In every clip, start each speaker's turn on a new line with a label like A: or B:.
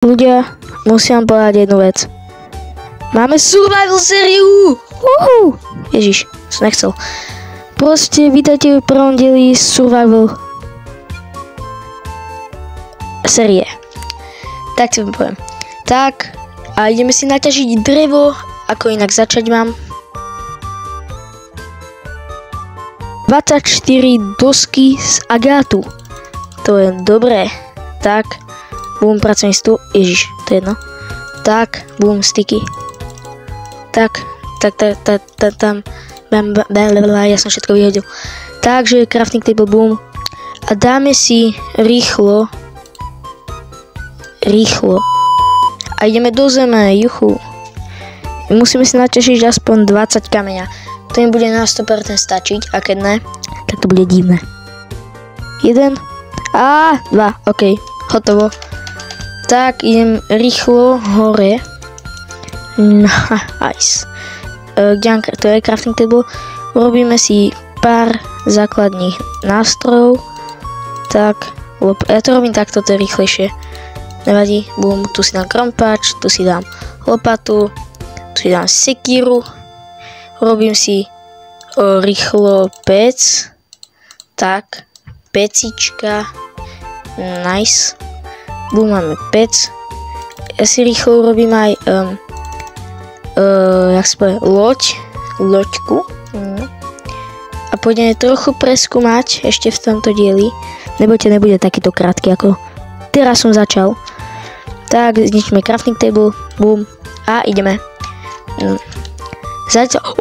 A: Ľudia, musím vám povedať jednu vec. Máme survival sériu! Ježiš, som nechcel. Proste vítajte v prvom dieli survival série. Tak si vám poviem. Tak, a ideme si naťažiť drevo, ako inak začať mám. 24 dosky z agátu. To je dobré. Tak, bum, pracovný stôl. Ježiš, to je jedno. Tak, bum, styky. Tak, tam. Ja som všetko vyhodil. Takže, crafting table, boom. A dáme si rýchlo. A ideme do zeme, juchu. Musíme si naťažiť aspoň 20 kameňa. To im bude na 100% stačiť, a keď ne, tak to bude divné. 1 a 2, ok, hotovo. Tak, idem rýchlo hore. Nice. To je crafting table. Urobíme si pár základných nástrojov. Tak, ja to robím takto, to je rýchlejšie. Nevadí, bum, tu si dám krompač, tu si dám lopatu, tu si dám sekíru. Robím si rýchlo pec. Tak, pecička. Nice. Bum, máme pec. Ja si rýchlo urobím aj loďku. A pôjdeme trochu preskúmať ešte v tomto dieli. Nebude takýto krátky, ako teraz som začal. Tak, zničíme crafting table. Bum. A ideme. Zatiaľ,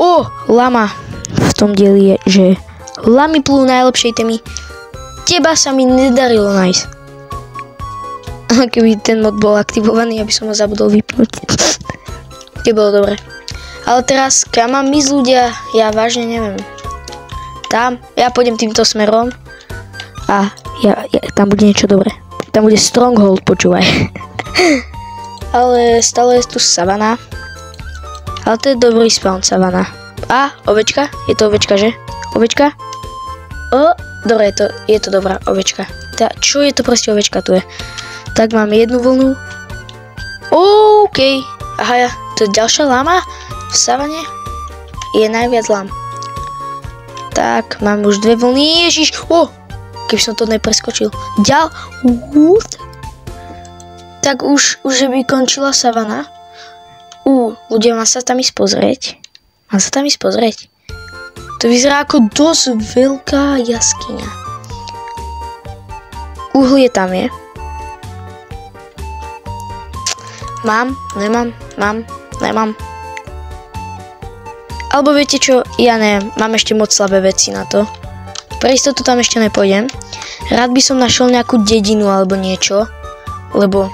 A: lama. V tom dieli je, že lamy plú najlepšej témy. Teba sa mi nedarilo nájsť. Keby ten mod bol aktivovaný, aby som ho zabudol vypnúť. To bolo dobre. Ale teraz, kam mám ísť, ľudia? Ja vážne neviem. Tam, ja pôjdem týmto smerom. A tam bude niečo dobré. Tam bude stronghold, počúvaj. Ale stále je tu savana. Ale to je dobrý spawn, savana. A, ovečka? Je to ovečka, že? Ovečka? Dobre, je to dobrá ovečka. Čo je to proste ovečka tu je? Tak mám jednu vlnu. OK. Aha, to je ďalšia lama v savane. Je najviac lam. Tak, mám už dve vlny. Ježiš, keby som to nepreskočil. Tak už by končila savana. Ľudia, mám sa tam ísť pozrieť. To vyzerá ako dosť veľká jaskyňa. Uhlie tam je. Nemám. Alebo viete čo, ja neviem, mám ešte moc slabé veci na to. Pre istotu tam ešte nepôjdem. Rád by som našiel nejakú dedinu alebo niečo, lebo...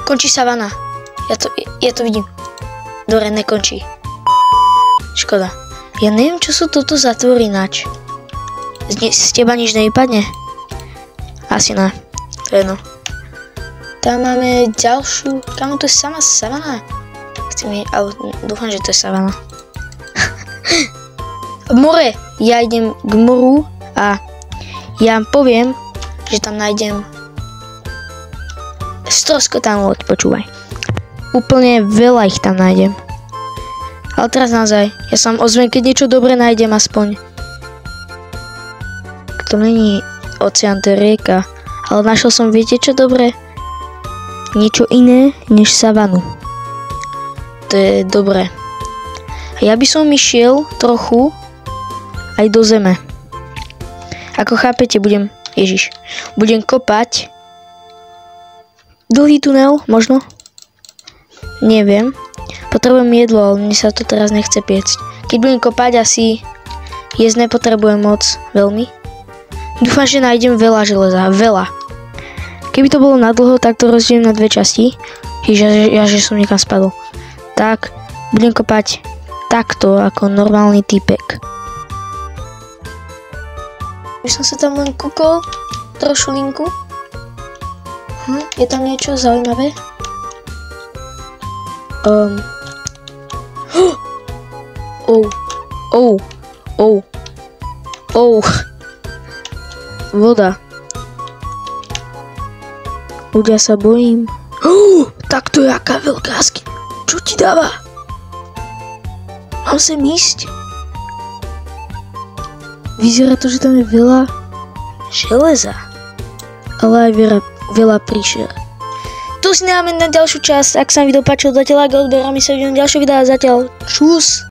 A: končí savana. Ja to vidím. Dobre, nekončí. Škoda. Ja neviem, čo sú toto zatvory nač. Z teba nič nevypadne? Asi ne. To je jedno. Tam máme ďalšiu... Kam to je sama savana? Ale dúfam, že to je savana. More! Ja idem k moru a ja vám poviem, že tam nájdem stroskotanú loď, počúvaj. Úplne veľa ich tam nájdem. Ale teraz naozaj, ja sa vám ozvem, keď niečo dobre nájdem aspoň. To není oceán, to je rieka. Ale našiel som, viete čo dobre? Niečo iné než savanu. To je dobré. A ja by som išiel trochu aj do zeme. Ako chápete, budem kopať dlhý tunel, možno? Neviem. Potrebujem jedlo, ale mne sa to teraz nechce piecť. Keď budem kopať, asi jesť nepotrebujem moc, veľmi. Dúfam, že nájdem veľa železa, veľa. Keby to bolo nadlho, tak to rozdelím na dve časti. Ja že som niekam spadol. Tak, budem kopať takto, ako normálny typek. By som sa tam len kúkol, trošku linku. Je tam niečo zaujímavé? Voda. Ľudia, sa bojím. Tak to je aká veľká skin. Čo ti dáva? Mám sem ísť? Vyzerá to, že tam je veľa železa. Ale aj veľa príšer. Tu si dáme na ďalšiu časť. Ak sa vám video páčilo, dajte like a odber a my sa vidíme v ďalšom videu. Zatiaľ čus.